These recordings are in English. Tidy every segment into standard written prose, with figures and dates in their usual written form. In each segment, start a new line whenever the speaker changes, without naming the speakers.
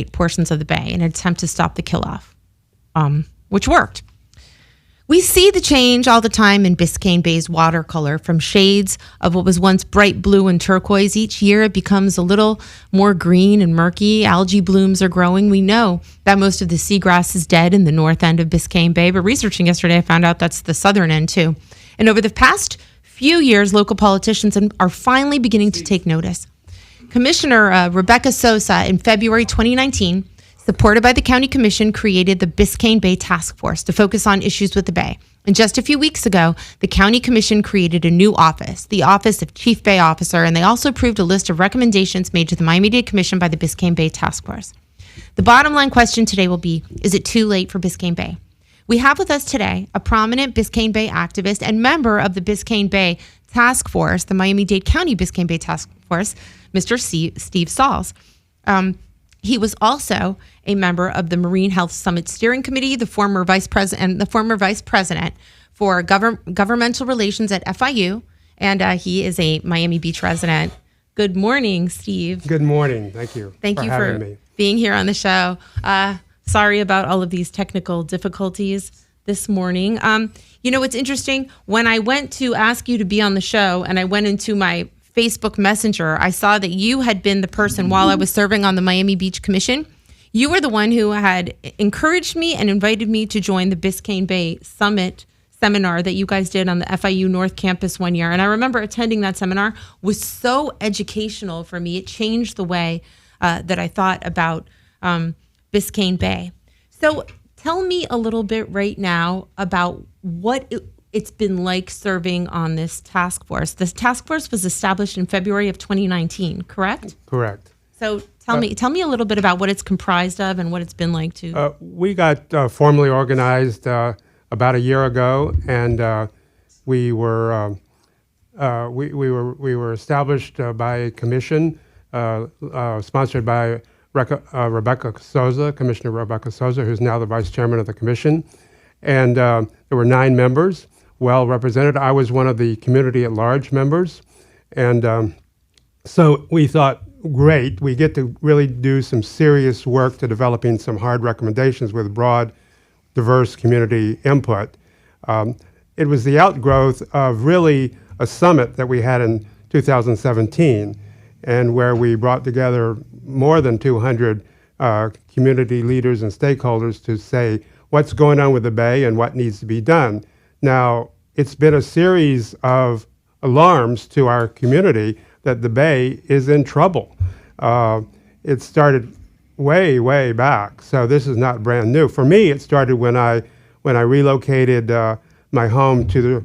portions of the bay in an attempt to stop the kill-off, which worked. We see the change all the time in Biscayne Bay's watercolor from shades of what was once bright blue and turquoise. Each year it becomes a little more green and murky. Algae blooms are growing. We know that most of the seagrass is dead in the north end of Biscayne Bay, but researching yesterday I found out that's the southern end too. And over the past few years, local politicians are finally beginning to take notice. Commissioner Rebecca Sosa in February 2019, supported by the County Commission, created the Biscayne Bay Task Force to focus on issues with the Bay. And just a few weeks ago, the County Commission created a new office, the Office of Chief Bay Officer, and they also approved a list of recommendations made to the Miami-Dade Commission by the Biscayne Bay Task Force. The bottom line question today will be, is it too late for Biscayne Bay? We have with us today a prominent Biscayne Bay activist and member of the Biscayne Bay Task Force, the Miami-Dade County Biscayne Bay Task Force, Mr. Steve Sauls. He was also a member of the Marine Health Summit Steering Committee, the former vice president for governmental relations at FIU, and he is a Miami Beach resident. Good morning, Steve.
Good morning. Thank you.
Thank you for being here on the show. Sorry about all of these technical difficulties this morning. It's interesting. When I went to ask you to be on the show and I went into my Facebook Messenger, I saw that you had been the person while I was serving on the Miami Beach Commission. You were the one who had encouraged me and invited me to join the Biscayne Bay Summit seminar that you guys did on the FIU North Campus one year. And I remember attending that seminar. It was so educational for me. It changed the way that I thought about Biscayne Bay. So tell me a little bit right now about what it's been like serving on this task force. This task force was established in February of 2019, correct?
Correct.
So tell me a little bit about what it's comprised of and what it's been like to.
We got formally organized about a year ago, and we were established by a commission sponsored by Rebecca Souza, Commissioner Rebecca Souza, who's now the vice chairman of the commission, and there were 9 members. Well represented. I was one of the community at large members. And so we thought, great, we get to really do some serious work to developing some hard recommendations with broad, diverse community input. It was the outgrowth of really a summit that we had in 2017, and where we brought together more than 200 community leaders and stakeholders to say what's going on with the Bay and what needs to be done. Now, it's been a series of alarms to our community that the Bay is in trouble. It started way back, so this is not brand new. For me, it started when I relocated my home to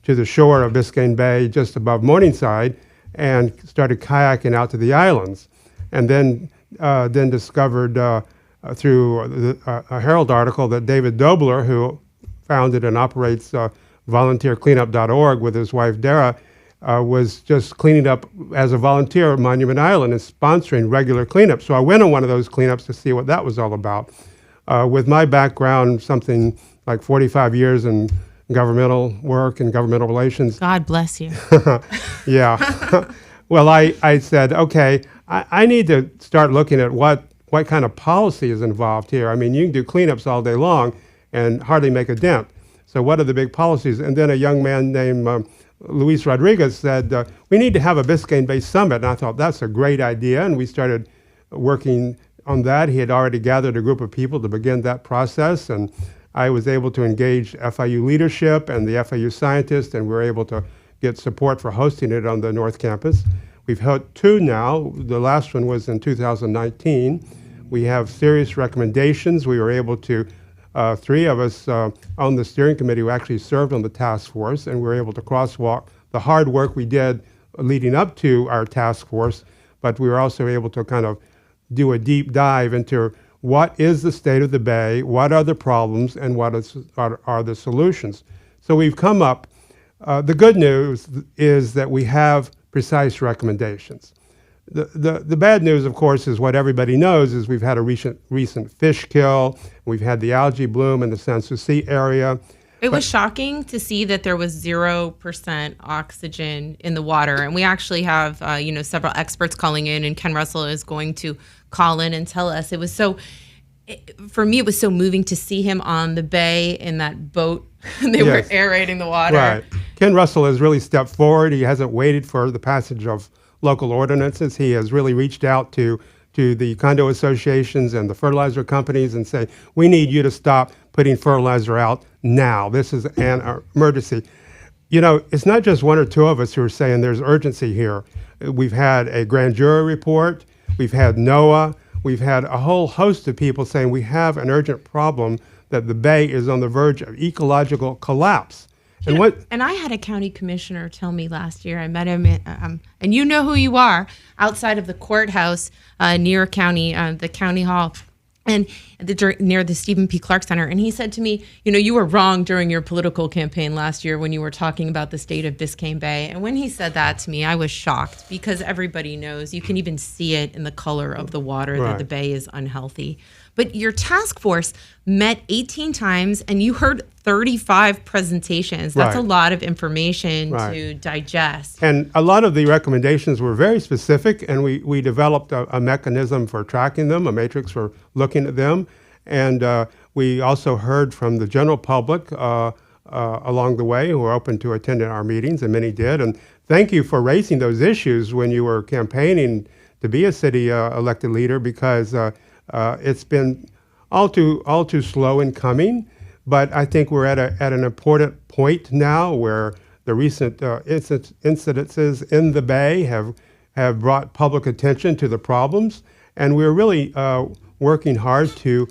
the shore of Biscayne Bay, just above Morningside, and started kayaking out to the islands, and then discovered through a Herald article that David Dobler, who founded and operates volunteercleanup.org with his wife Dara, was just cleaning up as a volunteer at Monument Island and sponsoring regular cleanups. So I went on one of those cleanups to see what that was all about. With my background, something like 45 years in governmental work and governmental relations.
God bless you.
Yeah. Well, I said, okay, I need to start looking at what kind of policy is involved here. I mean, you can do cleanups all day long and hardly make a dent. So what are the big policies? And then a young man named Luis Rodriguez said, we need to have a Biscayne Bay Summit. And I thought, that's a great idea. And we started working on that. He had already gathered a group of people to begin that process. And I was able to engage FIU leadership and the FIU scientists, and we were able to get support for hosting it on the North Campus. We've held 2 now. The last one was in 2019. We have serious recommendations. We were able to 3 of us on the steering committee who actually served on the task force, and we were able to crosswalk the hard work we did leading up to our task force, but we were also able to kind of do a deep dive into what is the state of the Bay, what are the problems, and what are the solutions. So we've come up, the good news is that we have precise recommendations. The bad news, of course, is what everybody knows is we've had a recent fish kill. We've had the algae bloom in the Sanssouci Sea area.
It was shocking to see that there was 0% oxygen in the water. And we actually have, several experts calling in, and Ken Russell is going to call in and tell us. For me, it was so moving to see him on the bay in that boat. They were aerating the water.
Right. Ken Russell has really stepped forward. He hasn't waited for the passage of local ordinances. He has really reached out to the condo associations and the fertilizer companies and say, we need you to stop putting fertilizer out now. This is an emergency. You know, it's not just one or two of us who are saying there's urgency here. We've had a grand jury report. We've had NOAA. We've had a whole host of people saying we have an urgent problem, that the bay is on the verge of ecological collapse.
And I had a county commissioner tell me last year, I met him, and you know who you are, outside of the courthouse near the county hall, and near the Stephen P. Clark Center. And he said to me, you know, you were wrong during your political campaign last year when you were talking about the state of Biscayne Bay. And when he said that to me, I was shocked, because everybody knows, you can even see it in the color of the water, that the bay is unhealthy. But your task force met 18 times, and you heard 35 presentations. That's a lot of information to digest.
And a lot of the recommendations were very specific, and we developed a mechanism for tracking them, a matrix for looking at them. And we also heard from the general public along the way who were open to attending our meetings, and many did. And thank you for raising those issues when you were campaigning to be a city elected leader, because it's been all too slow in coming. But I think we're at an important point now where the recent incidences in the Bay have brought public attention to the problems, and we're really working hard to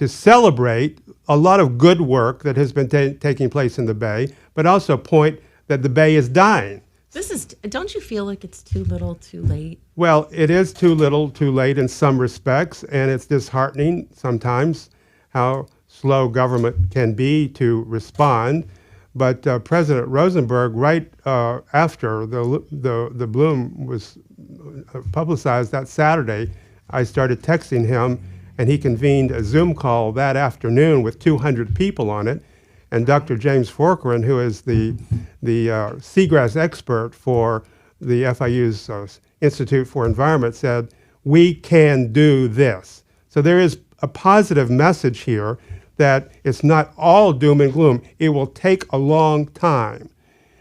celebrate a lot of good work that has been taking place in the Bay, but also point that the Bay is dying.
Don't you feel like it's too little, too late?
Well, it is too little, too late in some respects, and it's disheartening sometimes how slow government can be to respond. But President Rosenberg, right after the bloom was publicized that Saturday, I started texting him, and he convened a Zoom call that afternoon with 200 people on it. And Dr. James Forkerin, who is the seagrass expert for the FIU's Institute for Environment, said, we can do this. So there is a positive message here that it's not all doom and gloom. It will take a long time.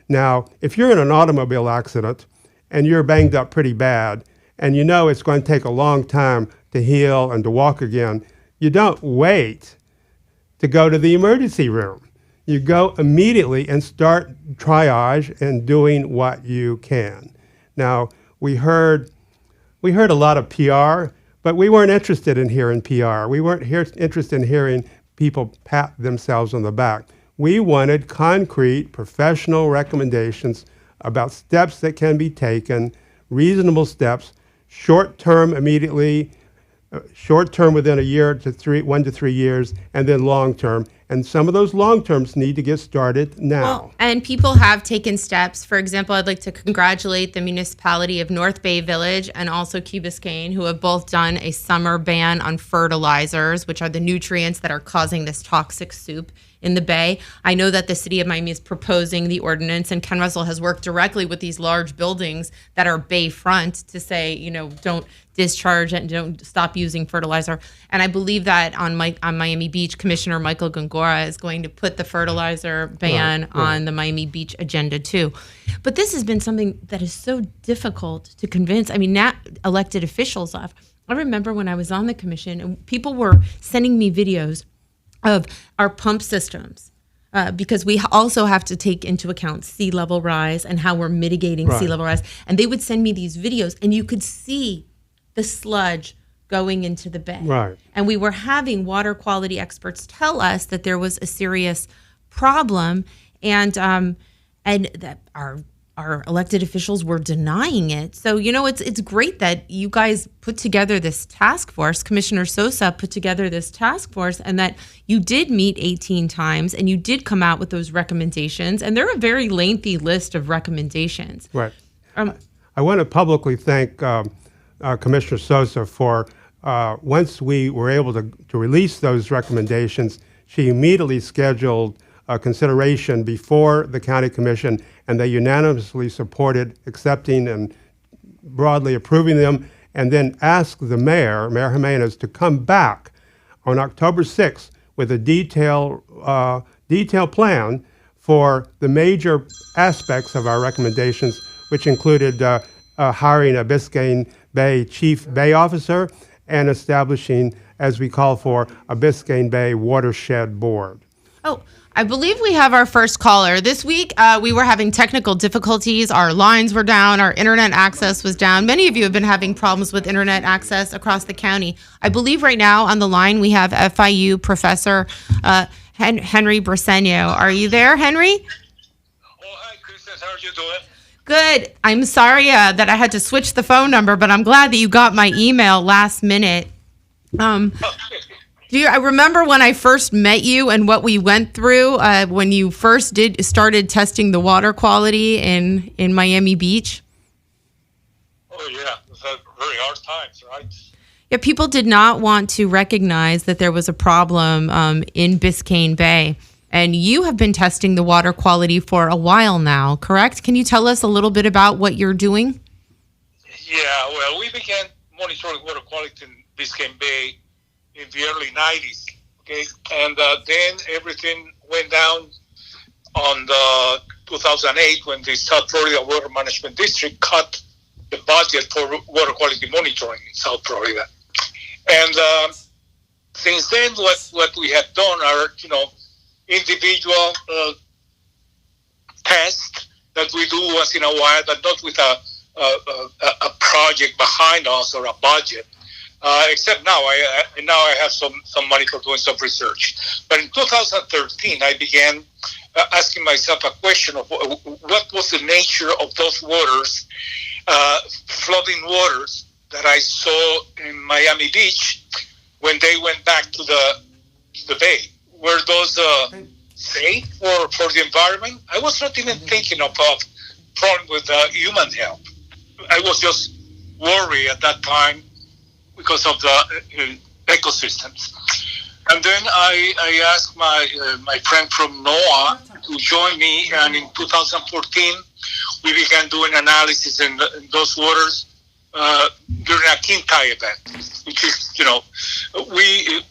Now, if you're in an automobile accident and you're banged up pretty bad, and you know it's going to take a long time to heal and to walk again, you don't wait to go to the emergency room. You go immediately and start triage and doing what you can. Now, we heard a lot of PR, but we weren't interested in hearing PR. We weren't interested in hearing people pat themselves on the back. We wanted concrete, professional recommendations about steps that can be taken, reasonable steps, short-term immediately, short-term within a year to 1 to 3 years, and then long-term. And some of those long-terms need to get started now.
Well, and people have taken steps. For example, I'd like to congratulate the municipality of North Bay Village and also Key Biscayne, who have both done a summer ban on fertilizers, which are the nutrients that are causing this toxic soup in the Bay. I know that the city of Miami is proposing the ordinance, and Ken Russell has worked directly with these large buildings that are bayfront to say, you know, don't discharge and don't stop using fertilizer. And I believe that on Miami Beach, Commissioner Michael Gongora is going to put the fertilizer ban on the Miami Beach agenda too. But this has been something that is so difficult to convince. I mean, not elected officials of. I remember when I was on the commission and people were sending me videos of our pump systems, because we also have to take into account sea level rise and how we're mitigating sea level rise. And they would send me these videos, and you could see the sludge going into the bay.
Right.
And we were having water quality experts tell us that there was a serious problem, and that our elected officials were denying it. So, you know, it's great that you guys put together this task force. Commissioner Sosa put together this task force, and that you did meet 18 times and you did come out with those recommendations. And they're a very lengthy list of recommendations.
Right. I want to publicly thank Commissioner Sosa for, once we were able to release those recommendations, she immediately scheduled consideration before the county commission, and they unanimously supported accepting and broadly approving them. and then ask the mayor, Mayor Jimenez, to come back on October 6th with a detailed plan for the major aspects of our recommendations, which included hiring a Biscayne Bay chief bay officer and establishing, as we call for, a Biscayne Bay watershed board.
Oh, I believe we have our first caller. This week, we were having technical difficulties. Our lines were down. Our internet access was down. Many of you have been having problems with internet access across the county. I believe right now on the line, we have FIU professor Henry Briceno. Are you there, Henry?
Oh, hi, Kristen. How are you doing?
Good. I'm sorry that I had to switch the phone number, but I'm glad that you got my email last minute. I remember when I first met you and what we went through when you first started testing the water quality in Miami Beach?
Oh, yeah. It was a very hard times, right?
Yeah, people did not want to recognize that there was a problem in Biscayne Bay. And you have been testing the water quality for a while now, correct? Can you tell us a little bit about what you're doing?
Yeah, well, we began monitoring water quality in Biscayne Bay in the early 90s, okay? And then everything went down on the 2008 when the South Florida Water Management District cut the budget for water quality monitoring in South Florida. And since then, what we have done are, individual tests that we do once in a while, but not with a project behind us or a budget. Except now, I have some money for doing some research. But in 2013, I began asking myself a question of what was the nature of those waters, flooding waters that I saw in Miami Beach when they went back to the bay. Were those safe for the environment? I was not even thinking of a problem with human health. I was just worried at that time because of the ecosystems. And then I asked my friend from NOAA to join me, and in 2014, we began doing analysis in those waters during a king tide event, which is,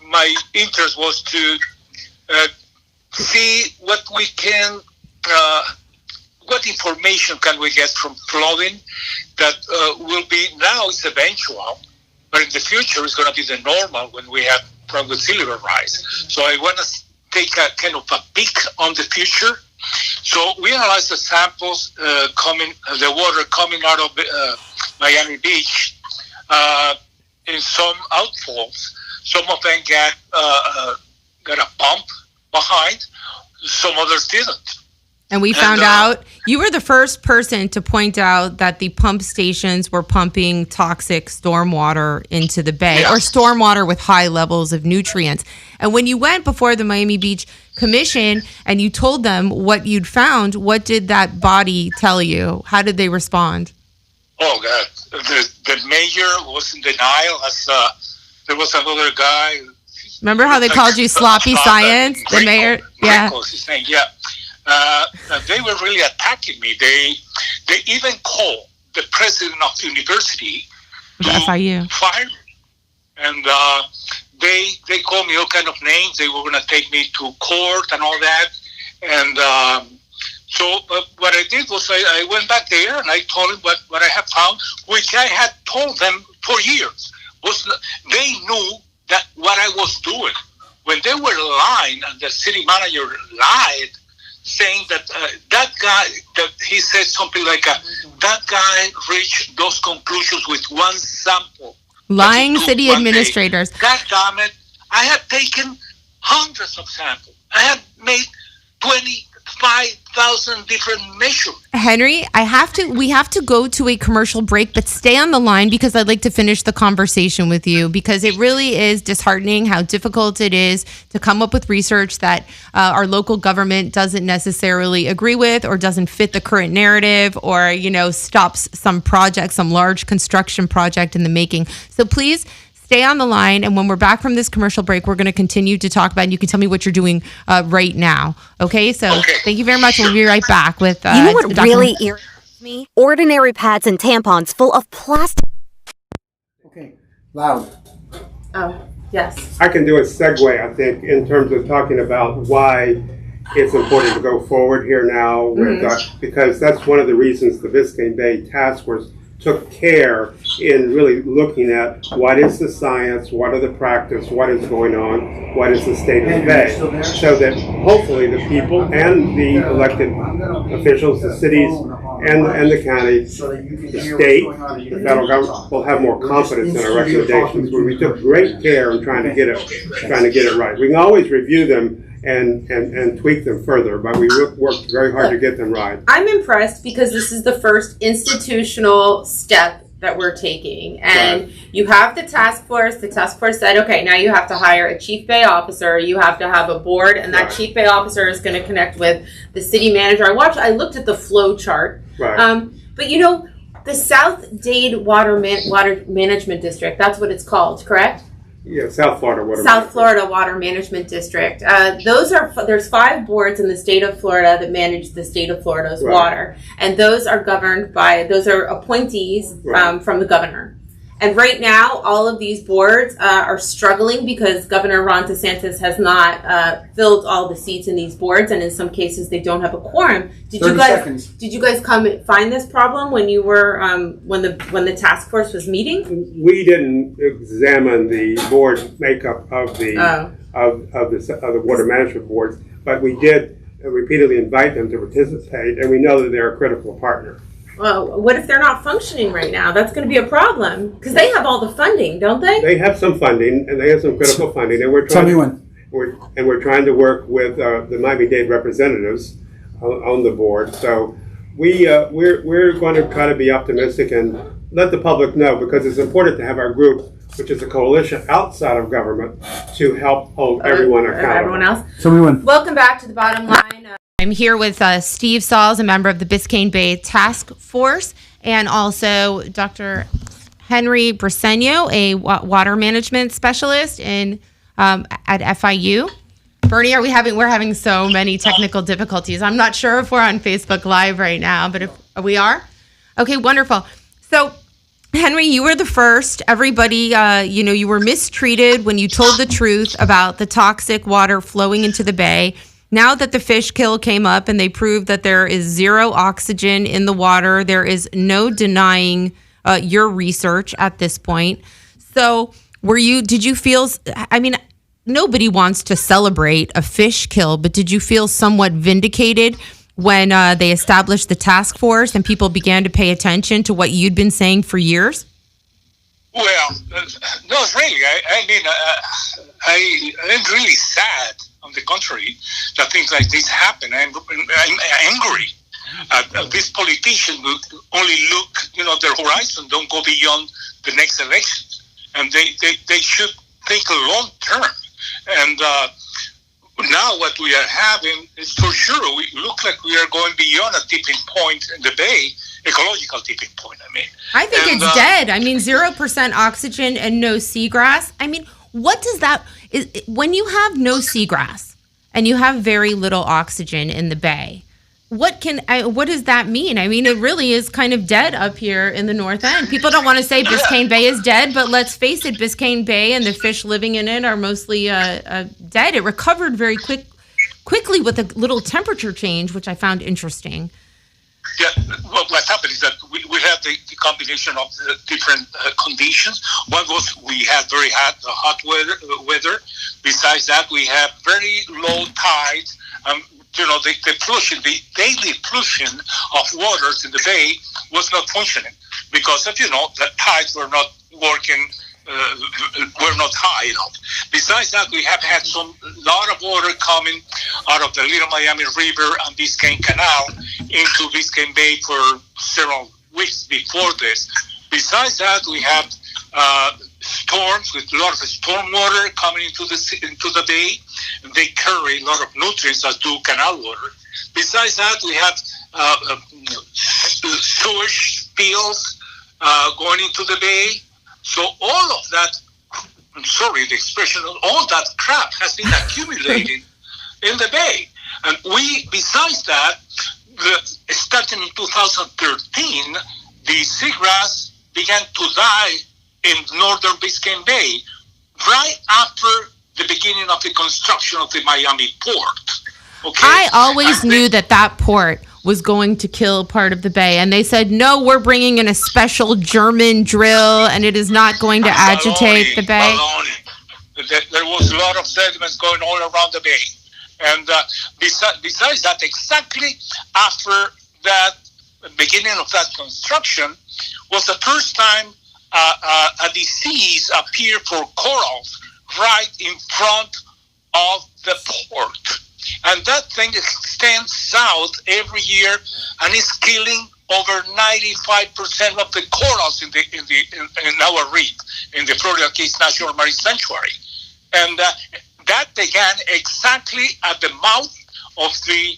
my interest was to see what we can, what information can we get from flooding that will be, now it's eventual, but in the future it's going to be the normal when we have problem with sea level rise. So I want to take a kind of a peek on the future. So we analyzed the samples the water coming out of Miami Beach in some outfalls. Some of them got a pump behind, some others didn't.
And we found out you were the first person to point out that the pump stations were pumping toxic stormwater into the bay, yes, or stormwater with high levels of nutrients. And when you went before the Miami Beach Commission and you told them what you'd found, what did that body tell you? How did they respond?
Oh, God. The mayor was in denial. There was another guy.
Remember how they called you sloppy science? The mayor? Yeah.
His name, yeah. They were really attacking me. They even called the president of the university to
FIU.
Fire me. And they called me all kind of names. They were going to take me to court and all that. And so what I did was I went back there and I told them what I had found, which I had told them for years. They knew that what I was doing. When they were lying and the city manager lied, saying that that guy, that he said something like, that guy reached those conclusions with one sample.
Lying city administrators.
God damn it. I had taken hundreds of samples. I had made 25,000 different measures.
Henry, we have to go to a commercial break, but stay on the line because I'd like to finish the conversation with you, because it really is disheartening how difficult it is to come up with research that our local government doesn't necessarily agree with or doesn't fit the current narrative, or, stops some project, some large construction project in the making. So please stay on the line, and when we're back from this commercial break, we're going to continue to talk about, and you can tell me what you're doing right now. Okay, so thank you very much. We'll be right back with
you know what really irritates me? Ordinary pads and tampons full of plastic. Loud.
Oh, yes.
I can do a segue, I think, in terms of talking about why it's important to go forward here now with, because that's one of the reasons the Biscayne Bay Task Force took care in really looking at what is the science, what are the practice, what is going on, what is the state of the bay, so that hopefully the people and the elected officials, the cities and the county, the state, the federal government will have more confidence in our recommendations. Where we took great care in trying to get it right. We can always review them and tweak them further, but we worked very hard to get them right.
I'm impressed because this is the first institutional step that we're taking. And you have the task force. The task force said, okay, now you have to hire a chief bay officer. You have to have a board, and that chief bay officer is going to connect with the city manager. I looked at the flow chart.
Right.
But you know, the South Dade Water Management District, that's what it's called, correct?
Yeah, South Florida
Water Management District. There's 5 boards in the state of Florida that manage the state of Florida's water, and those are appointees from the governor. And right now, all of these boards are struggling because Governor Ron DeSantis has not filled all the seats in these boards, and in some cases, they don't have a quorum. Did you guys come and find this problem when you were when the task force was meeting?
We didn't examine the board makeup of the water management boards, but we did repeatedly invite them to participate, and we know that they're a critical partner.
Well, what if they're not functioning right now? That's going to be a problem because they have all the funding, don't they?
They have some funding, and they have some critical funding, and we're trying to work with the Miami-Dade representatives on the board. So we're going to try to be optimistic and let the public know, because it's important to have our group, which is a coalition outside of government, to help hold everyone accountable.
Everyone else.
So we win.
Welcome back to the bottom line. I'm here with Steve Sauls, a member of the Biscayne Bay Task Force, and also Dr. Henry Briceno, a water management specialist at FIU. Bernie, we're having so many technical difficulties. I'm not sure if we're on Facebook Live right now, but if we are, okay, wonderful. So, Henry, you were the first. Everybody, you were mistreated when you told the truth about the toxic water flowing into the bay. Now that the fish kill came up and they proved that there is zero oxygen in the water, there is no denying your research at this point. So did you feel, nobody wants to celebrate a fish kill, but did you feel somewhat vindicated when they established the task force and people began to pay attention to what you'd been saying for years?
Well, no, really. I'm really sad. On the contrary, that things like this happen. I'm angry. These politicians will only look, their horizon, don't go beyond the next election. And they should think long term. And now what we are having is, for sure, we look like we are going beyond a tipping point in the bay, ecological tipping point,
I think it's dead. 0% oxygen and no seagrass. What does that when you have no seagrass and you have very little oxygen in the bay? What does that mean? It really is kind of dead up here in the north end. People don't want to say Biscayne Bay is dead, but let's face it, Biscayne Bay and the fish living in it are mostly dead. It recovered very quickly with a little temperature change, which I found interesting.
Yeah, well, what happened is that we have the combination of the different conditions. One was we had very hot weather. Besides that, we have very low tides. The pollution, the daily pollution of waters in the bay was not functioning because of, the tides were not working, were not high enough. Besides that, we have had lot of water coming out of the Little Miami River and Biscayne Canal into Biscayne Bay for several weeks before this. Besides that, we have storms with a lot of storm water coming into the bay. They carry a lot of nutrients, as do canal water. Besides that, we have sewage spills going into the bay. So all of that, I'm sorry the expression, all that crap has been accumulated in the bay. And besides that, starting in 2013, the seagrass began to die in northern Biscayne Bay, right after the beginning of the construction of the Miami port. Okay?
I always knew that port was going to kill part of the bay, and they said, no, we're bringing in a special German drill, and it is not going to agitate the bay.
There was a lot of sediments going all around the bay. And besides that, exactly after that beginning of that construction was the first time a disease appeared for corals right in front of the port. And that thing extends south every year and is killing over 95% of the corals in our reef, in the Florida Keys National Marine Sanctuary. And that began exactly at the mouth of the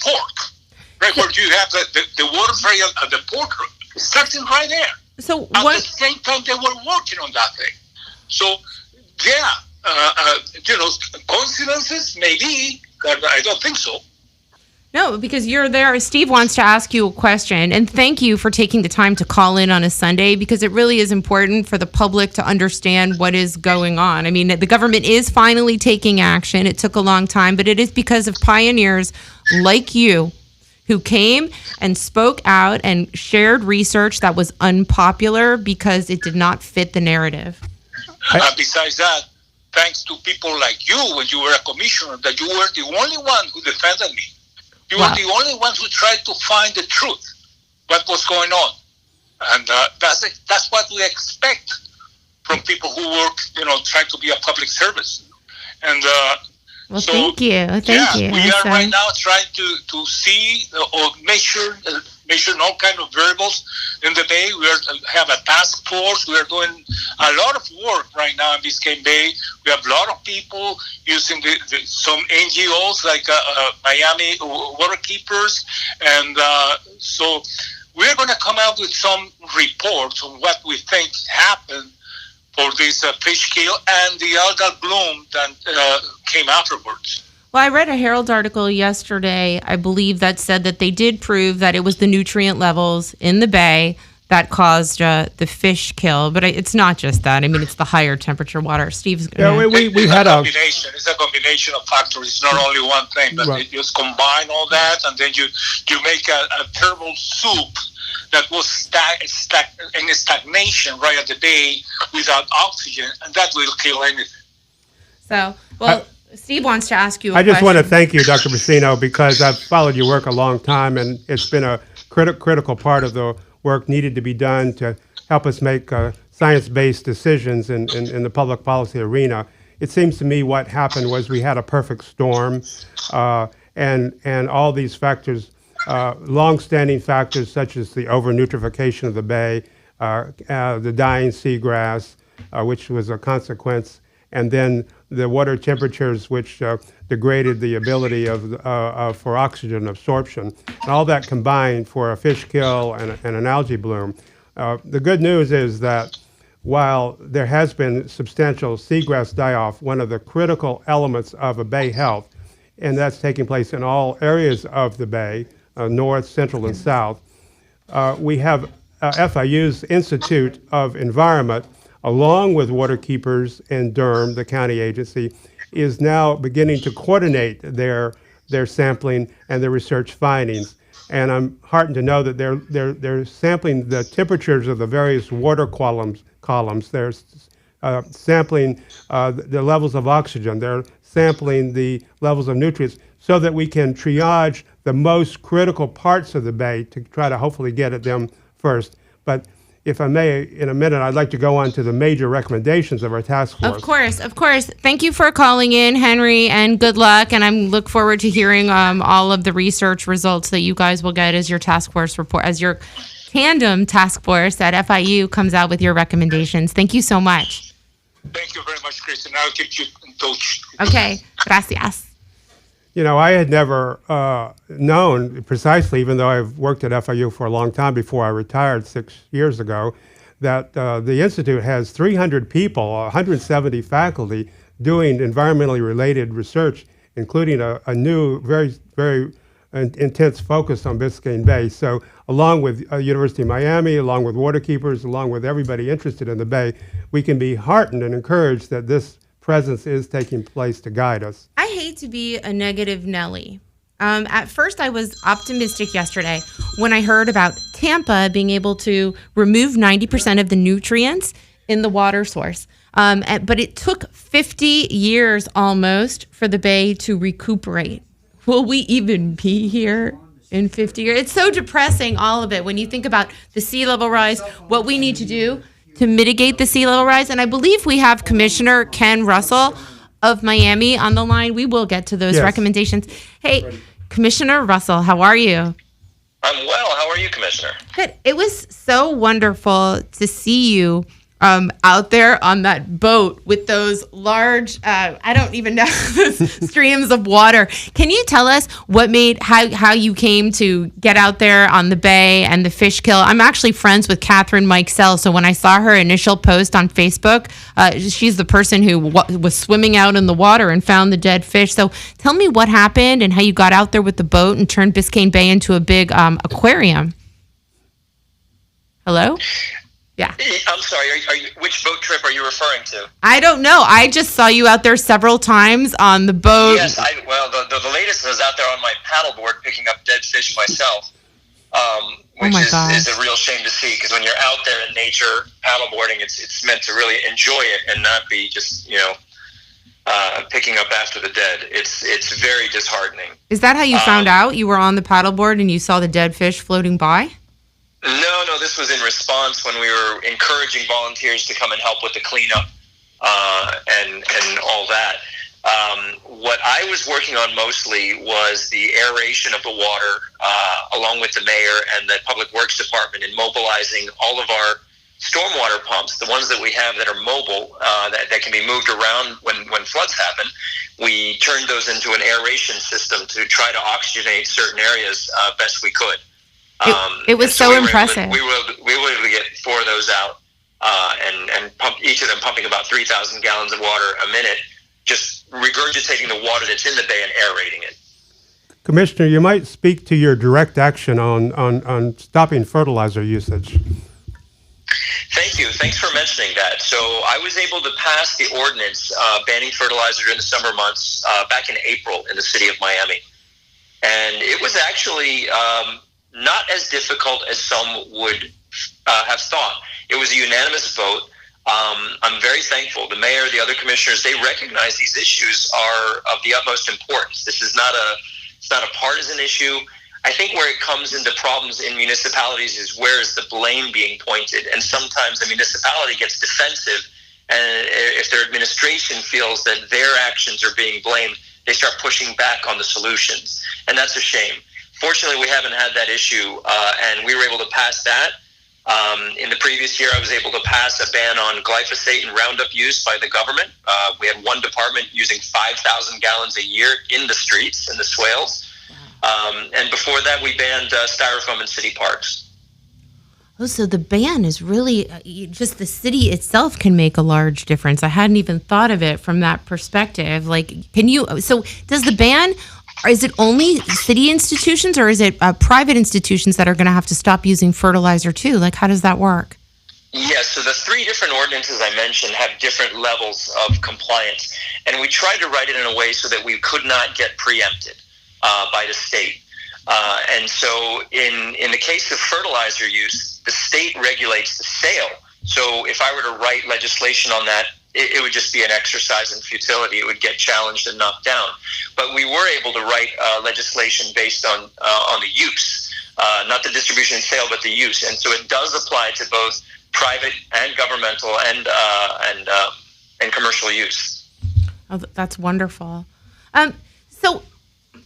port, right where you have the water ferry at the port, starting right there.
So
at the same time they were working on that thing. So yeah, coincidences maybe, but I don't think so.
No, because you're there. Steve wants to ask you a question, and thank you for taking the time to call in on a Sunday, because it really is important for the public to understand what is going on. I mean, the government is finally taking action. It took a long time, but it is because of pioneers like you who came and spoke out and shared research that was unpopular because it did not fit the narrative.
Besides that, thanks to people like you, when you were a commissioner, that you were the only one who defended me. You were the only ones who tried to find the truth, what was going on. And that's what we expect from people who work, try to be a public service. And
well, so, thank you. Thank you.
We are right now trying to see or measure all kind of variables in the Bay. We have a task force. We are doing a lot of work right now in Biscayne Bay. We have a lot of people using some NGOs like Miami Waterkeepers. And so we're going to come out with some reports on what we think happened for this fish kill and the algal bloom that came afterwards.
Well, I read a Herald article yesterday, I believe, that said that they did prove that it was the nutrient levels in the bay that caused the fish kill. But it's not just that. I mean, it's the higher temperature water. Steve's going
to... Yeah, we had a
combination. It's a combination of factors. It's not only one thing, but right. You just combine all that, and then you make a terrible soup that was in stagnation right at the bay without oxygen, and that will kill anything.
So, Steve wants to ask you a
question. I just want to thank you, Dr. Briceno, because I've followed your work a long time, and it's been a critical part of the work needed to be done to help us make science-based decisions in the public policy arena. It seems to me what happened was we had a perfect storm, and all these factors, long-standing factors such as the overnutrification of the bay, the dying seagrass, which was a consequence, and then the water temperatures, which degraded the ability for oxygen absorption. And all that combined for a fish kill and an algae bloom. The good news is that while there has been substantial seagrass die-off, one of the critical elements of a bay health, and that's taking place in all areas of the bay, north, central, and south, we have FIU's Institute of Environment, along with Waterkeepers and DERM, the county agency, is now beginning to coordinate their sampling and their research findings. And I'm heartened to know that they're sampling the temperatures of the various water columns. They're sampling the levels of oxygen. They're sampling the levels of nutrients so that we can triage the most critical parts of the bay to try to hopefully get at them first. But if I may, in a minute, I'd like to go on to the major recommendations of our task force.
Of course. Thank you for calling in, Henry, and good luck. And I look forward to hearing all of the research results that you guys will get as your task force report, as your tandem task force at FIU comes out with your recommendations. Thank you so much.
Thank you very much, Kristen. I'll keep you in touch.
Okay. Gracias.
I had never known precisely, even though I've worked at FIU for a long time before I retired 6 years ago, that the Institute has 300 people, 170 faculty doing environmentally related research, including a new, very, very intense focus on Biscayne Bay. So along with University of Miami, along with waterkeepers, along with everybody interested in the Bay, we can be heartened and encouraged that this presence is taking place to guide us.
I hate to be a negative Nelly. At first, I was optimistic yesterday when I heard about Tampa being able to remove 90% of the nutrients in the water source. But it took 50 years almost for the Bay to recuperate. Will we even be here in 50 years? It's so depressing, all of it, when you think about the sea level rise, what we need to do to mitigate the sea level rise. And I believe we have Commissioner Ken Russell of Miami on the line. We will get to those recommendations. Hey, Commissioner Russell, how are you?
I'm well. How are you, Commissioner?
Good. It was so wonderful to see you out there on that boat with those large, I don't even know, streams of water. Can you tell us what made, how you came to get out there on the Bay and the fish kill? I'm actually friends with Catherine Mikesell, so when I saw her initial post on Facebook, she's the person who was swimming out in the water and found the dead fish. So tell me what happened and how you got out there with the boat and turned Biscayne Bay into a big aquarium. Hello? Yeah.
I'm sorry. Which boat trip are you referring to?
I don't know. I just saw you out there several times on the boat.
Yes. The latest was out there on my paddleboard picking up dead fish myself, which is a real shame to see, because when you're out there in nature paddleboarding, it's meant to really enjoy it and not be just picking up after the dead. It's very disheartening.
Is that how you found out? You were on the paddleboard and you saw the dead fish floating by?
No, this was in response when we were encouraging volunteers to come and help with the cleanup and all that. What I was working on mostly was the aeration of the water, along with the mayor and the Public Works Department, in mobilizing all of our stormwater pumps, the ones that we have that are mobile, that can be moved around when floods happen. We turned those into an aeration system to try to oxygenate certain areas best we could.
It was so impressive.
We were able to get 4 of those out, and pump, each of them pumping about 3,000 gallons of water a minute, just regurgitating the water that's in the bay and aerating it.
Commissioner, you might speak to your direct action on stopping fertilizer usage.
Thank you. Thanks for mentioning that. So I was able to pass the ordinance banning fertilizer during the summer months back in April in the city of Miami. And it was actually not as difficult as some would have thought. It was a unanimous vote. I'm very thankful. The mayor, the other commissioners, they recognize these issues are of the utmost importance. This is it's not a partisan issue. I think where it comes into problems in municipalities is where is the blame being pointed. And sometimes the municipality gets defensive, and if their administration feels that their actions are being blamed, they start pushing back on the solutions. And that's a shame. Fortunately, we haven't had that issue, and we were able to pass that. In the previous year, I was able to pass a ban on glyphosate and Roundup use by the government. We had one department using 5,000 gallons a year in the streets, in the swales. And before that, we banned styrofoam in city parks.
Oh, so the ban is really just the city itself can make a large difference. I hadn't even thought of it from that perspective. Like, so does the ban, is it only city institutions, or is it private institutions that are going to have to stop using fertilizer too? Like, how does that work?
Yes, so the 3 different ordinances I mentioned have different levels of compliance. And we tried to write it in a way so that we could not get preempted by the state. And so in the case of fertilizer use, the state regulates the sale. So if I were to write legislation on that, it would just be an exercise in futility. It would get challenged and knocked down. But we were able to write legislation based on the use, not the distribution and sale, but the use. And so it does apply to both private and governmental and commercial use.
Oh, that's wonderful. So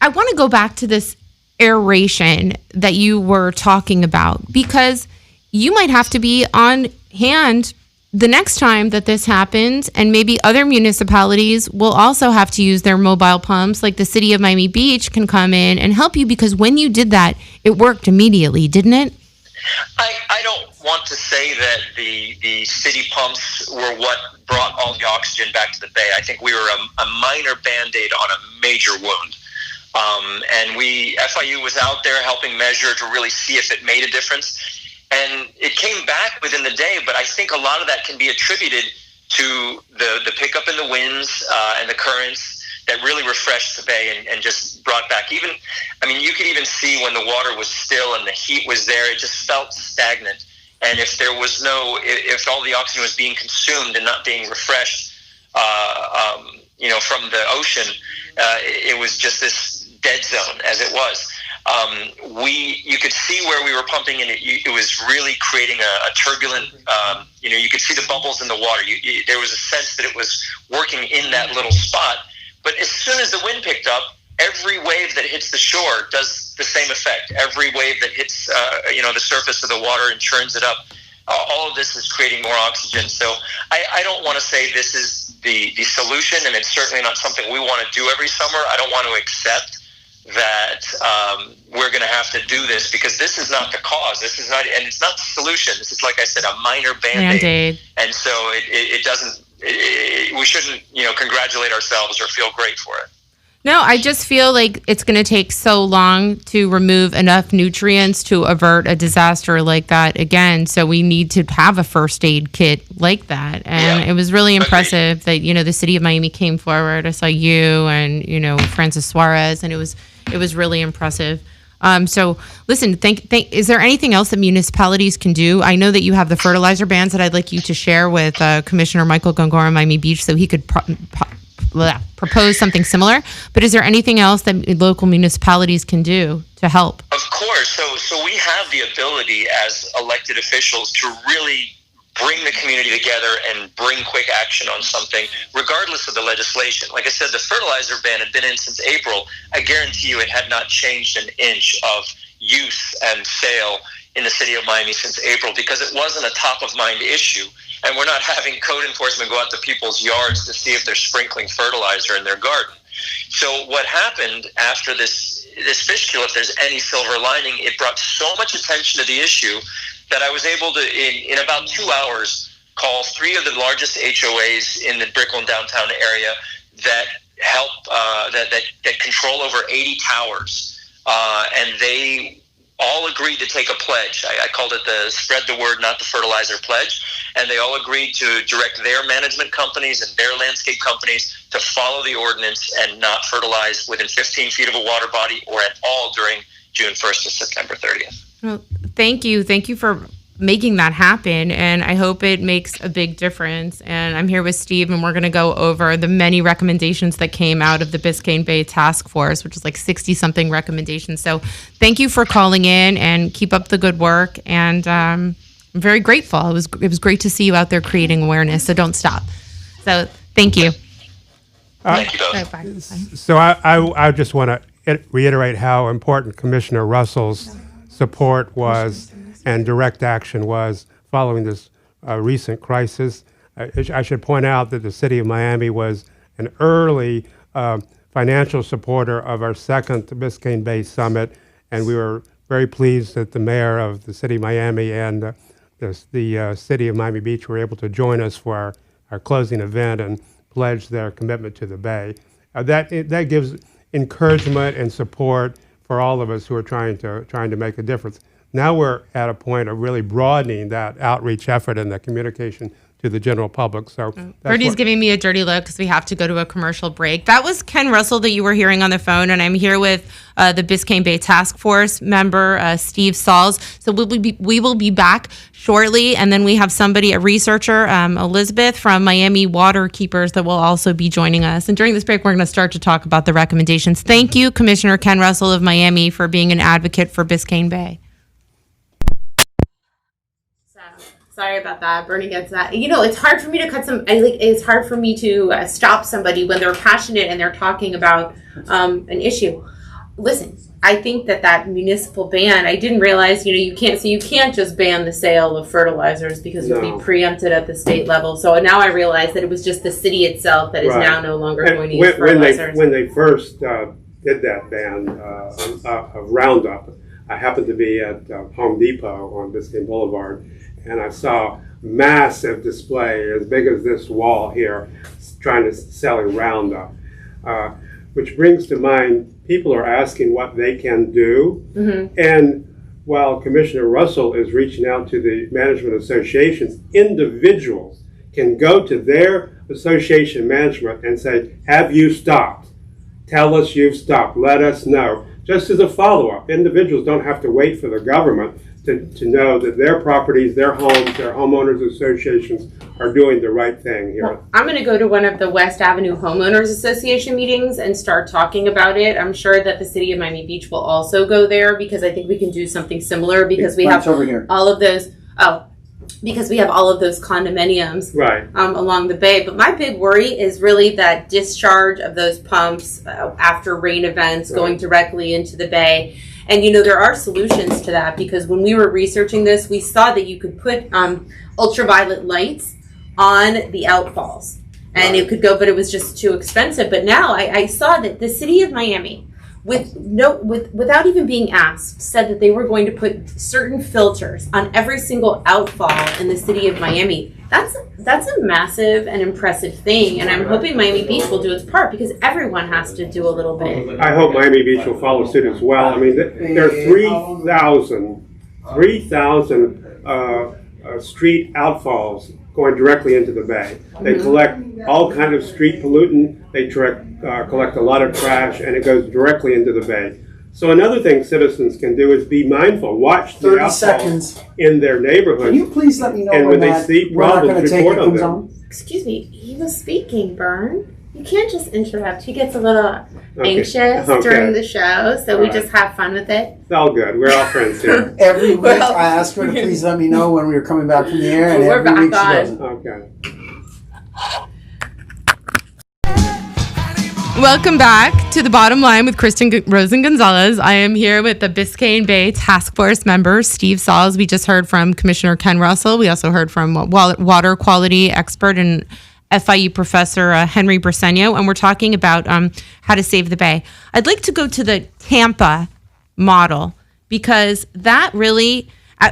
I want to go back to this aeration that you were talking about, because you might have to be on hand the next time that this happens, and maybe other municipalities will also have to use their mobile pumps, like the city of Miami Beach can come in and help you, because when you did that, it worked immediately, didn't it?
I don't want to say that the city pumps were what brought all the oxygen back to the bay. I think we were a minor Band-Aid on a major wound. And FIU was out there helping measure to really see if it made a difference. And it came back within the day, but I think a lot of that can be attributed to the pickup in the winds and the currents that really refreshed the bay and just brought back you could even see when the water was still and the heat was there, it just felt stagnant. And if all the oxygen was being consumed and not being refreshed, from the ocean, it was just this dead zone as it was. You could see where we were pumping, and it was really creating a turbulent. You could see the bubbles in the water. There was a sense that it was working in that little spot. But as soon as the wind picked up, every wave that hits the shore does the same effect. Every wave that hits, the surface of the water and churns it up. All of this is creating more oxygen. So I don't want to say this is the solution, and it's certainly not something we want to do every summer. I don't want to accept that we're going to have to do this, because this is not the cause. This is not, and it's not the solution. This is, like I said, a minor Band-Aid. And so it doesn't. We shouldn't, congratulate ourselves or feel great for it.
No, I just feel like it's going to take so long to remove enough nutrients to avert a disaster like that again. So we need to have a first aid kit like that. And it was really impressive that, the city of Miami came forward. I saw you and, Francis Suarez, and it was really impressive. So listen, is there anything else that municipalities can do? I know that you have the fertilizer bans that I'd like you to share with Commissioner Michael Gongora, Miami Beach, so he could propose something similar. But is there anything else that local municipalities can do to help?
Of course. So we have the ability as elected officials to really bring the community together and bring quick action on something, regardless of the legislation. Like I said, the fertilizer ban had been in since April. I guarantee you it had not changed an inch of use and sale in the city of Miami since April, because it wasn't a top-of-mind issue. And we're not having code enforcement go out to people's yards to see if they're sprinkling fertilizer in their garden. So what happened after this fish kill, if there's any silver lining, it brought so much attention to the issue that I was able to, in about 2 hours, call 3 of the largest HOAs in the Briceno downtown area that help, that control over 80 towers. And they all agreed to take a pledge. I called it the Spread the Word, Not the Fertilizer Pledge. And they all agreed to direct their management companies and their landscape companies to follow the ordinance and not fertilize within 15 feet of a water body or at all during June 1st to September 30th.
Well, thank you. Thank you for making that happen. And I hope it makes a big difference. And I'm here with Steve, and we're going to go over the many recommendations that came out of the Biscayne Bay Task Force, which is like 60-something recommendations. So thank you for calling in, and keep up the good work. And I'm very grateful. It was great to see you out there creating awareness. So don't stop. So thank you.
Thank you,
Bye.
So I just want to reiterate how important Commissioner Russell's support was and direct action was following this recent crisis. I should point out that the city of Miami was an early financial supporter of our second Biscayne Bay Summit, and we were very pleased that the mayor of the city of Miami and the city of Miami Beach were able to join us for our closing event and pledge their commitment to the Bay. That gives encouragement and support for all of us who are trying to make a difference. Now we're at a point of really broadening that outreach effort and the communication to the general public. So
Birdie's giving me a dirty look because we have to go to a commercial break. That was Ken Russell that you were hearing on the phone, and I'm here with the Biscayne Bay Task Force member, Steve Sauls. So we will be back shortly, and then we have somebody, a researcher, Elizabeth from Miami Water Keepers, that will also be joining us. And during this break, we're going to start to talk about the recommendations. Thank you, Commissioner Ken Russell of Miami, for being an advocate for Biscayne Bay. Sorry about that. Bernie gets that. It's hard for me to it's hard for me to stop somebody when they're passionate and they're talking about an issue. Listen, I think that municipal ban, I didn't realize, you can't just ban the sale of fertilizers because it would be preempted at the state level. So now I realize that it was just the city itself that is now no longer going to use fertilizers.
When they first did that ban of Roundup, I happened to be at Home Depot on Biscayne Boulevard, and I saw massive display as big as this wall here trying to sell Roundup. which brings to mind people are asking what they can do. And while Commissioner Russell is reaching out to the management associations, individuals can go to their association management and say, have you stopped? Tell us you've stopped. Let us know. Just as a follow-up, individuals don't have to wait for the government to know that their properties, their homes, their homeowners associations are doing the right thing here.
Well, I'm going to go to one of the West Avenue Homeowners Association meetings and start talking about it. I'm sure that the city of Miami Beach will also go there because I think we can do something similar because we have all of those. Because we have all of those condominiums along the bay. But my big worry is really that discharge of those pumps after rain events going directly into the bay. And, there are solutions to that because when we were researching this, we saw that you could put ultraviolet lights on the outfalls. And it could go, but it was just too expensive. But now I saw that the city of Miami, without even being asked, said that they were going to put certain filters on every single outfall in the city of Miami. That's a massive and impressive thing, and I'm hoping Miami Beach will do its part because everyone has to do a little bit.
I hope Miami Beach will follow suit as well. I mean, there are 3,000 street outfalls going directly into the bay. They collect all kind of street pollutant. They collect a lot of trash, and it goes directly into the bay. So another thing citizens can do is be mindful. Watch the outfalls in their neighborhood.
Can you please let me know
and when they see problems, report on them.
Excuse me, he was speaking, Bern. You can't just interrupt. He gets a little anxious during the show, so we just have fun with it.
It's all good. We're all friends here.
Every week I asked her to please let me know when we were coming back from the air, and every week she doesn't.
Okay.
Welcome back to The Bottom Line with Kristen Rosen Gonzalez. I am here with the Biscayne Bay Task Force member, Steve Sauls. We just heard from Commissioner Ken Russell. We also heard from water quality expert and FIU professor Henry Briceno, and we're talking about how to save the bay. I'd like to go to the Tampa model because that really,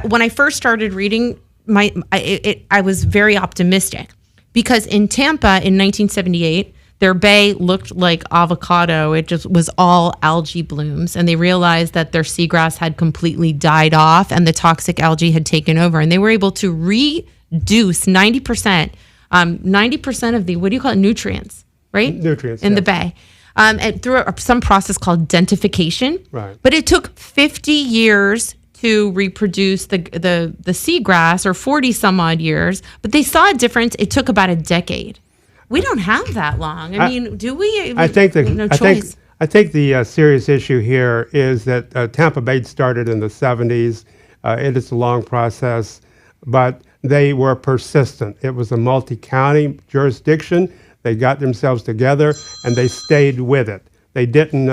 when I first started reading, I was very optimistic because in Tampa in 1978, their bay looked like avocado. It just was all algae blooms. And they realized that their seagrass had completely died off and the toxic algae had taken over. And they were able to reduce 90% of the, what do you call it, nutrients, right?
Nutrients,
in the bay. And through some process called dentification.
Right.
But it took 50 years to reproduce the seagrass, or 40 some odd years. But they saw a difference. It took about a decade. We don't have that long. I mean, do we?
I think
no choice.
I think the serious issue here is that Tampa Bay started in the 70s. It is a long process, but they were persistent. It was a multi-county jurisdiction. They got themselves together and they stayed with it. They didn't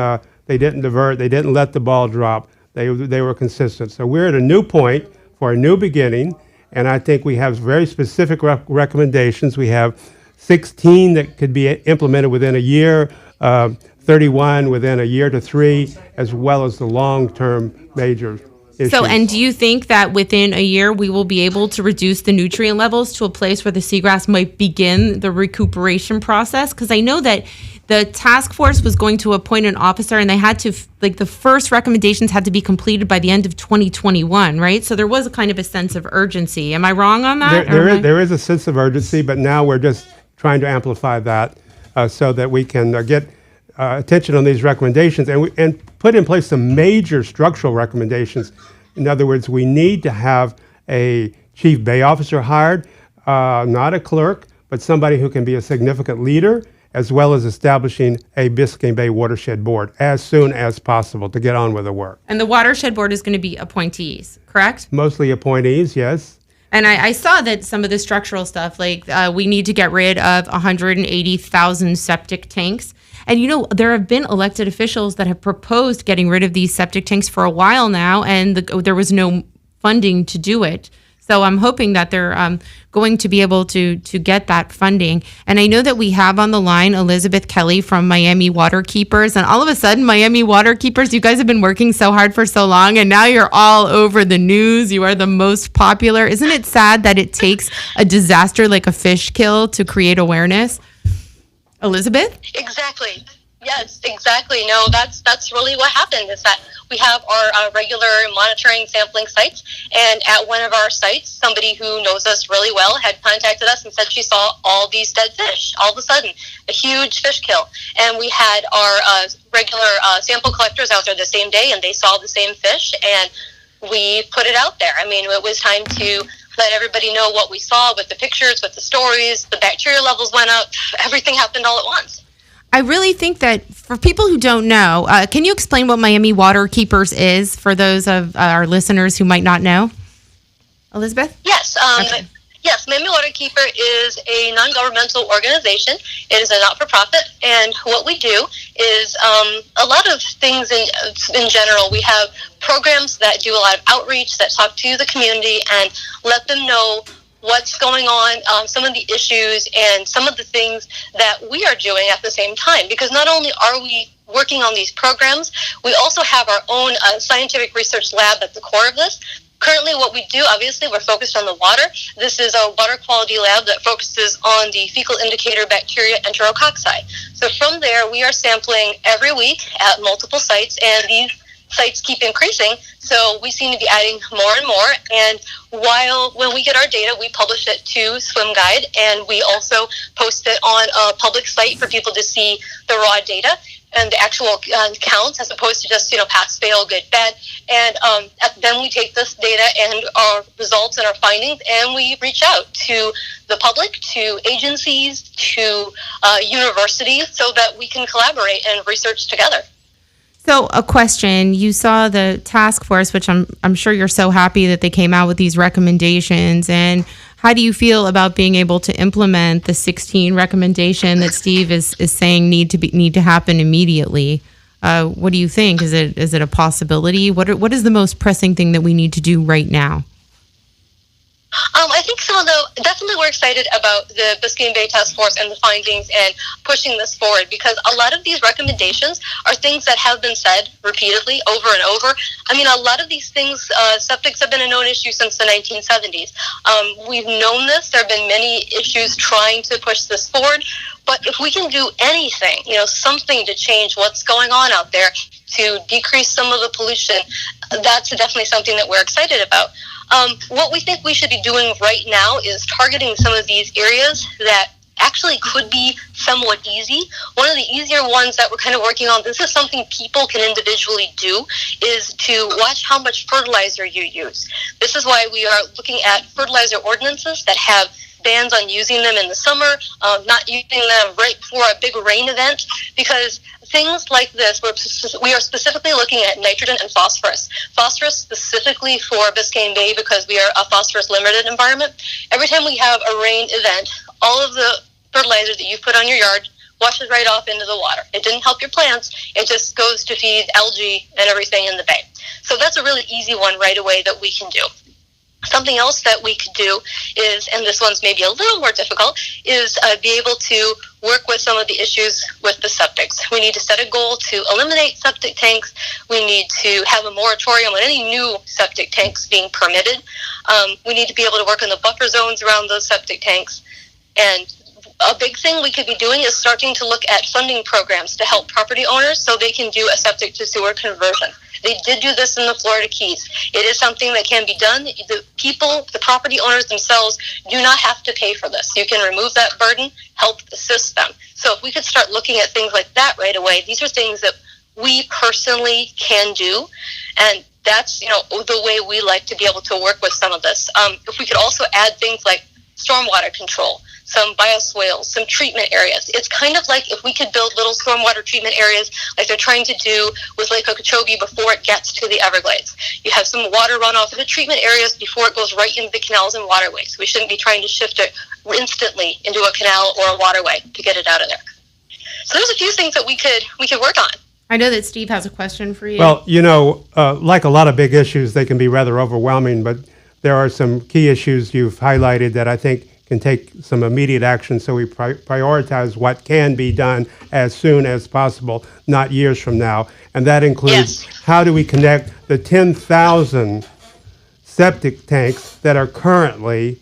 divert. They didn't let the ball drop. They were consistent. So we're at a new point for a new beginning, and I think we have very specific recommendations. We have 16 that could be implemented within a year, 31 within a year to 3, as well as the long-term major issues.
So, and do you think that within a year we will be able to reduce the nutrient levels to a place where the seagrass might begin the recuperation process? Because I know that the task force was going to appoint an officer, and they had to, like, the first recommendations had to be completed by the end of 2021, right? So there was a kind of a sense of urgency. Am I wrong on that?
There is a sense of urgency, but now we're just trying to amplify that so that we can get attention on these recommendations and put in place some major structural recommendations. In other words, we need to have a chief bay officer hired, not a clerk, but somebody who can be a significant leader, as well as establishing a Biscayne Bay Watershed Board as soon as possible to get on with the work.
And the Watershed Board is going to be appointees, correct?
Mostly appointees, yes.
And I saw that some of the structural stuff, like we need to get rid of 180,000 septic tanks. And, you know, there have been elected officials that have proposed getting rid of these septic tanks for a while now, and there was no funding to do it. So I'm hoping that they're going to be able to get that funding. And I know that we have on the line Elizabeth Kelly from Miami Waterkeepers. And all of a sudden, Miami Waterkeepers, you guys have been working so hard for so long, and now you're all over the news. You are the most popular. Isn't it sad that it takes a disaster like a fish kill to create awareness? Elizabeth?
Exactly. Yes, exactly. No, that's really what happened, is that we have our regular monitoring sampling sites, and at one of our sites, somebody who knows us really well had contacted us and said she saw all these dead fish all of a sudden, a huge fish kill. And we had our regular sample collectors out there the same day, and they saw the same fish, and we put it out there. I mean, it was time to let everybody know what we saw with the pictures, with the stories. The bacteria levels went up. Everything happened all at once.
I really think that for people who don't know, can you explain what Miami Water Keepers is for those of our listeners who might not know? Elizabeth?
Yes.
Okay.
Yes, Miami Water Keeper is a non-governmental organization. It is a not-for-profit, and what we do is a lot of things in general. We have programs that do a lot of outreach, that talk to the community and let them know what's going on, some of the issues, and some of the things that we are doing at the same time. Because not only are we working on these programs, we also have our own scientific research lab at the core of this. Currently, what we do, obviously, we're focused on the water. This is a water quality lab that focuses on the fecal indicator bacteria enterococci. So from there, we are sampling every week at multiple sites, and these sites keep increasing, so we seem to be adding more and more. And when we get our data, we publish it to Swim Guide, and we also post it on a public site for people to see the raw data and the actual counts, as opposed to just, pass, fail, good, bad. And then we take this data and our results and our findings, and we reach out to the public, to agencies, to universities, so that we can collaborate and research together.
So a question, you saw the task force, which I'm sure you're so happy that they came out with these recommendations. And how do you feel about being able to implement the 16 recommendation that Steve is saying need to happen immediately? What do you think? Is it a possibility? What is the most pressing thing that we need to do right now?
I think definitely we're excited about the Biscayne Bay Task Force and the findings and pushing this forward, because a lot of these recommendations are things that have been said repeatedly over and over. I mean, a lot of these things, septics have been a known issue since the 1970s. We've known this. There have been many issues trying to push this forward. But if we can do anything, something to change what's going on out there, to decrease some of the pollution, that's definitely something that we're excited about. What we think we should be doing right now is targeting some of these areas that actually could be somewhat easy. One of the easier ones that we're kind of working on, this is something people can individually do, is to watch how much fertilizer you use. This is why we are looking at fertilizer ordinances that have bans on using them in the summer, not using them right before a big rain event, because things like this, we are specifically looking at nitrogen and phosphorus. Phosphorus specifically for Biscayne Bay, because we are a phosphorus limited environment. Every time we have a rain event, all of the fertilizer that you put on your yard washes right off into the water. It didn't help your plants. It just goes to feed algae and everything in the bay. So that's a really easy one right away that we can do. Something else that we could do is, and this one's maybe a little more difficult, is be able to work with some of the issues with the septics. We need to set a goal to eliminate septic tanks. We need to have a moratorium on any new septic tanks being permitted. We need to be able to work on the buffer zones around those septic tanks. And a big thing we could be doing is starting to look at funding programs to help property owners so they can do a septic to sewer conversion. They did do this in the Florida Keys. It is something that can be done. The property owners themselves do not have to pay for this. You can remove that burden, help assist them. So if we could start looking at things like that right away, these are things that we personally can do. And that's, the way we like to be able to work with some of this. If we could also add things like stormwater control, some bioswales, some treatment areas. It's kind of like if we could build little stormwater treatment areas like they're trying to do with Lake Okeechobee before it gets to the Everglades. You have some water runoff in the treatment arears before it goes right into the canals and waterways. We shouldn't be trying to shift it instantly into a canal or a waterway to get it out of there. So there's a few things that we could work on.
I know that Steve has a question for you.
Well, like a lot of big issues, they can be rather overwhelming, but there are some key issues you've highlighted that I think can take some immediate action, so we prioritize what can be done as soon as possible, not years from now. And that includes, How do we connect the 10,000 septic tanks that are currently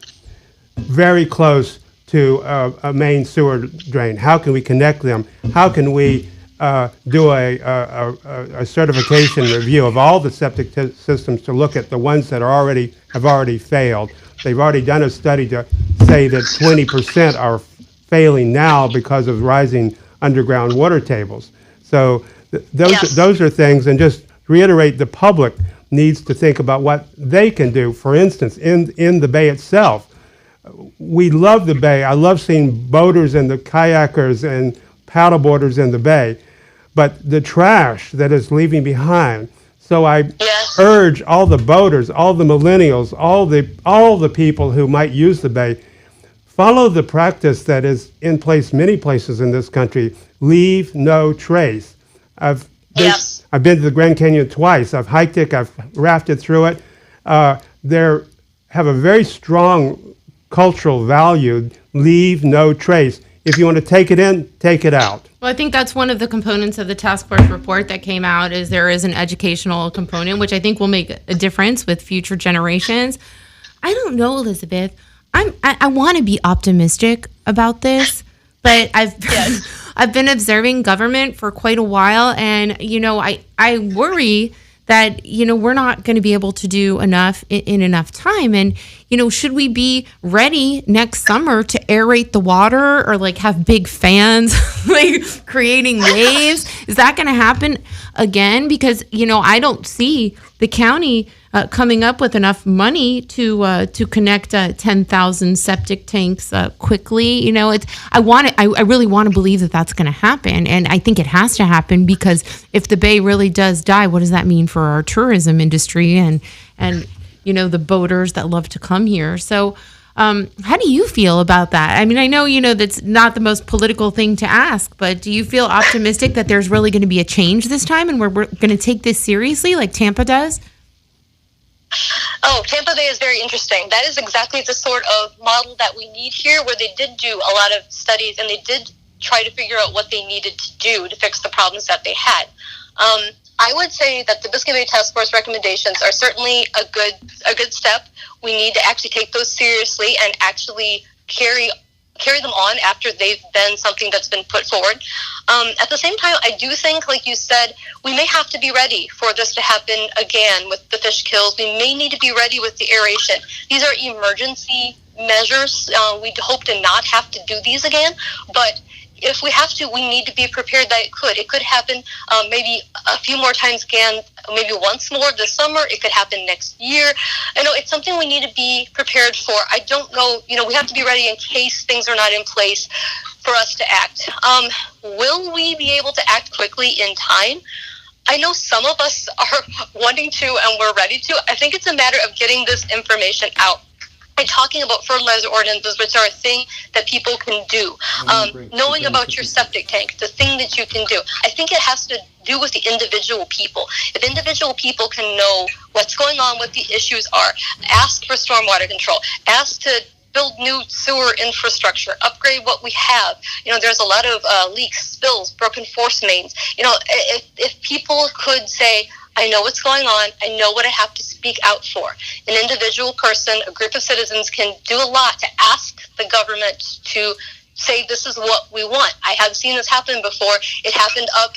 very close to a main sewer drain? How can we connect them? How can we do a certification review of all the septic systems to look at the ones that have already failed. They've already done a study to say that 20% are failing now because of rising underground water tables. So those are things, and just reiterate, the public needs to think about what they can do. For instance, in the bay itself, we love the bay. I love seeing boaters and the kayakers and paddleboarders in the bay, but the trash that is leaving behind. So I urge all the boaters, all the millennials, all the people who might use the bay, follow the practice that is in place many places in this country. Leave no trace. I've been to the Grand Canyon twice. I've hiked it. I've rafted through it. They have a very strong cultural value. Leave no trace. If you want to take it in, take it out.
Well, I think that's one of the components of the task force report that came out, is there is an educational component, which I think will make a difference with future generations. I don't know, Elizabeth. I want to be optimistic about this, but I've been observing government for quite a while, and I worry that we're not going to be able to do enough in enough time. And should we be ready next summer to aerate the water, or like have big fans like creating waves? Is that going to happen again? Because I don't see the county coming up with enough money to connect 10,000 septic tanks quickly. I really want to believe that that's going to happen, and I think it has to happen, because if the bay really does die, what does that mean for our tourism industry and the boaters that love to come here? So how do you feel about that? I mean, I know that's not the most political thing to ask, but do you feel optimistic that there's really going to be a change this time, and we're going to take this seriously like Tampa does?
Oh, Tampa Bay is very interesting. That is exactly the sort of model that we need here, where they did do a lot of studies and they did try to figure out what they needed to do to fix the problems that they had. I would say that the Biscayne Bay Task Force recommendations are certainly a good step. We need to actually take those seriously and actually carry them on after they've been something that's been put forward. At the same time, I do think, like you said, we may have to be ready for this to happen again with the fish kills. We may need to be ready with the aeration. These are emergency measures. We hope to not have to do these again, but if we have to, we need to be prepared that it could happen maybe a few more times again, maybe once more this summer. It could happen next year. I know it's something we need to be prepared for. I don't know, we have to be ready in case things are not in place for us to act. Will we be able to act quickly in time? I know some of us are wanting to, and we're ready to. I think it's a matter of getting this information out. I'm talking about fertilizer ordinances, which are a thing that people can do. Knowing about your septic tank, the thing that you can do. I think it has to do with the individual people. If individual people can know what's going on, what the issues are, ask for stormwater control, ask to build new sewer infrastructure, upgrade what we have. There's a lot of leaks, spills, broken force mains. If people could say, I know what's going on. I know what I have to speak out for. An individual person, a group of citizens can do a lot to ask the government to say this is what we want. I have seen this happen before. It happened up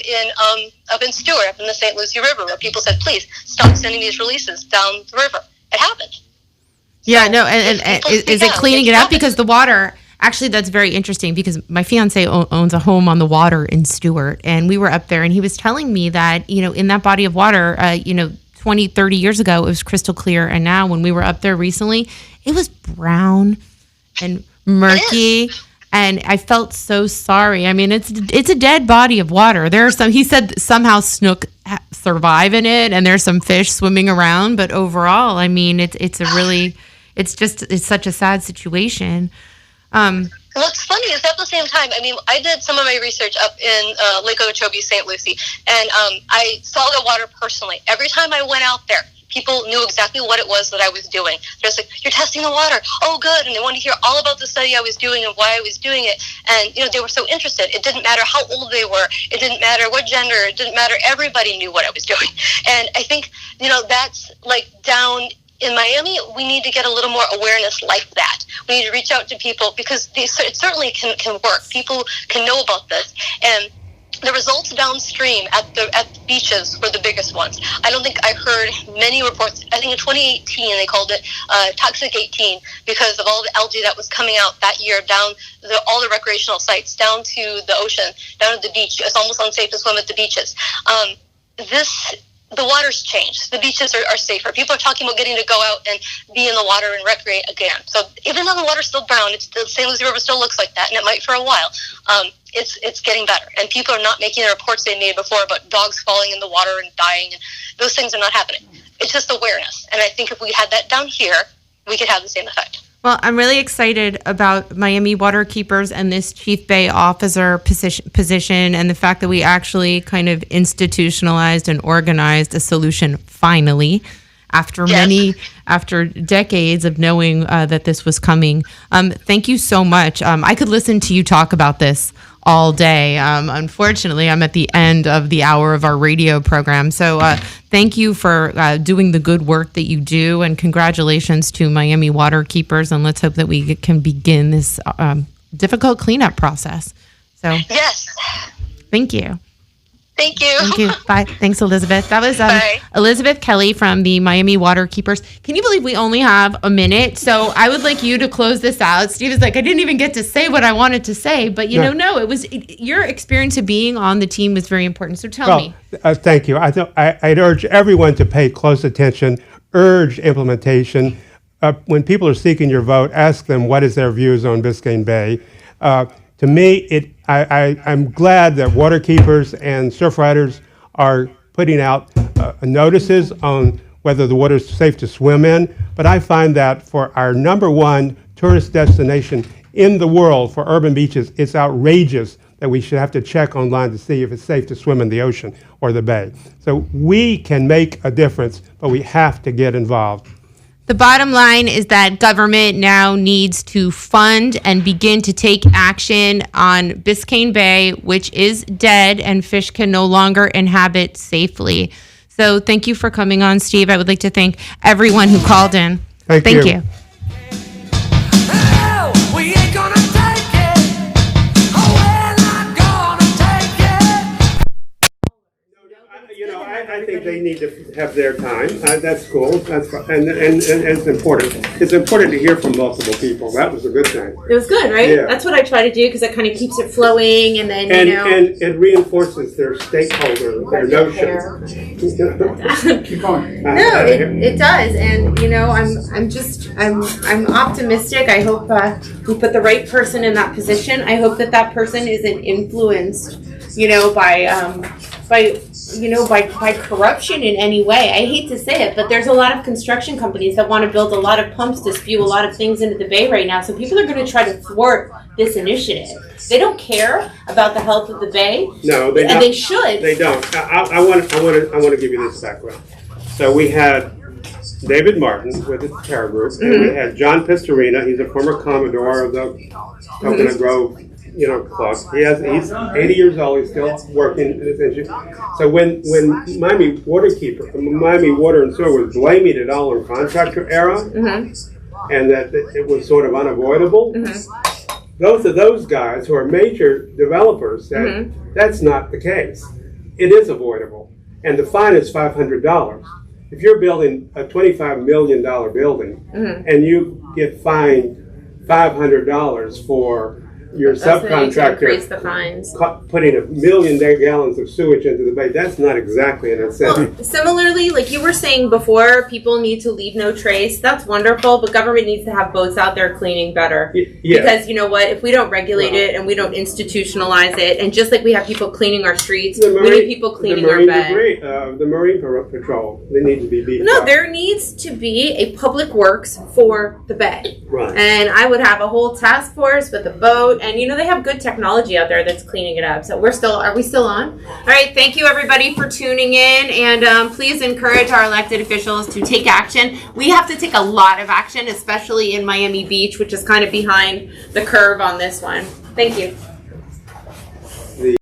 in Stewart, up in the St. Lucie River, where people said, please stop sending these releases down the river. It happened.
Yeah, so, no, and is it cleaning it up? Because the water... Actually, that's very interesting, because my fiance owns a home on the water in Stewart, and we were up there, and he was telling me that, in that body of water, 20, 30 years ago, it was crystal clear. And now when we were up there recently, it was brown and murky. And I felt so sorry. I mean, it's a dead body of water. There are he said somehow snook survive in it, and there's some fish swimming around. But overall, I mean, it's such a sad situation.
What's funny is at the same time, I mean, I did some of my research up in Lake Okeechobee, St. Lucie, and I saw the water personally. Every time I went out there, people knew exactly what it was that I was doing. They're just like, you're testing the water. Oh, good. And they wanted to hear all about the study I was doing and why I was doing it. And, they were so interested. It didn't matter how old they were. It didn't matter what gender. It didn't matter. Everybody knew what I was doing. And I think, that's like down in Miami, we need to get a little more awareness like that. We need to reach out to people, because it certainly can work. People can know about this. And the results downstream at the beaches were the biggest ones. I don't think I heard many reports. I think in 2018 they called it Toxic 18 because of all the algae that was coming out that year down all the recreational sites, down to the ocean, down to the beach. It's almost unsafe to swim at the beaches. The water's changed. The beaches are safer. People are talking about getting to go out and be in the water and recreate again. So even though the water's still brown, the St. Lucie River still looks like that, and it might for a while. It's getting better. And people are not making the reports they made before about dogs falling in the water and dying. And those things are not happening. It's just awareness. And I think if we had that down here, we could have the same effect.
Well, I'm really excited about Miami Waterkeepers and this Chief Bay Officer position and the fact that we actually kind of institutionalized and organized a solution finally after decades of knowing that this was coming. Thank you so much. I could listen to you talk about this all day. Unfortunately, I'm at the end of the hour of our radio program. So thank you for doing the good work that you do, and congratulations to Miami Waterkeepers. And let's hope that we can begin this difficult cleanup process. So
yes,
thank you.
Thank you.
Thank you. Bye. Thanks, Elizabeth. That was
Bye.
Elizabeth Kelly from the Miami Waterkeepers. Can you believe we only have a minute? So I would like you to close this out. Steve is like, I didn't even get to say what I wanted to say, but no, your experience of being on the team was very important. So tell me.
Thank you. I'd urge everyone to pay close attention, urge implementation. When people are seeking your vote, ask them what is their views on Biscayne Bay. To me, I'm glad that waterkeepers and surf riders are putting out notices on whether the water is safe to swim in. But I find that for our number one tourist destination in the world for urban beaches, it's outrageous that we should have to check online to see if it's safe to swim in the ocean or the bay. So we can make a difference, but we have to get involved.
The bottom line is that government now needs to fund and begin to take action on Biscayne Bay, which is dead and fish can no longer inhabit safely. So thank you for coming on, Steve. I would like to thank everyone who called in. Thank you.
I think they need to have their time. That's cool. That's fine. And it's important. It's important to hear from multiple people. That was a good thing.
It was good, right?
Yeah.
That's what I try to do because it kind of keeps it flowing, and then
and it reinforces their stakeholder, their notions.
Keep going.
No, it does, and I'm optimistic. I hope we put the right person in that position. I hope that person isn't influenced, by corruption in any way. I hate to say it, but there's a lot of construction companies that want to build a lot of pumps to spew a lot of things into the bay right now. So people are going to try to thwart this initiative. They don't care about the health of the bay.
No, they don't.
And they should.
They don't. I want to give you this background. So we had David Martin with the Terra Group, and we had John Pistorina. He's a former Commodore of the Coconut Grove club. He's 80 years old. He's still working in this issue. So when Miami Water and Sewer was blaming it all on contractor error, and that it was sort of unavoidable, both of those guys who are major developers said that's not the case. It is avoidable, and the fine is $500. If you're building a $25 million building and you get fined $500 for your subcontractor
the fines.
Putting 1 million gallons of sewage into the bay, that's not exactly an incentive.
Well, similarly, like you were saying before, people need to leave no trace. That's wonderful, but government needs to have boats out there cleaning better.
Yeah.
Because you know what? If we don't regulate it and we don't institutionalize it, and just like we have people cleaning our streets, we need people cleaning our bay.
The Marine Patrol, they need to be beefed
No,
up.
there needs to be a public works for the bay.
Right.
And I would have a whole task force with a boat. And, they have good technology out there that's cleaning it up. So are we still on? All right. Thank you, everybody, for tuning in. And please encourage our elected officials to take action. We have to take a lot of action, especially in Miami Beach, which is kind of behind the curve on this one. Thank you.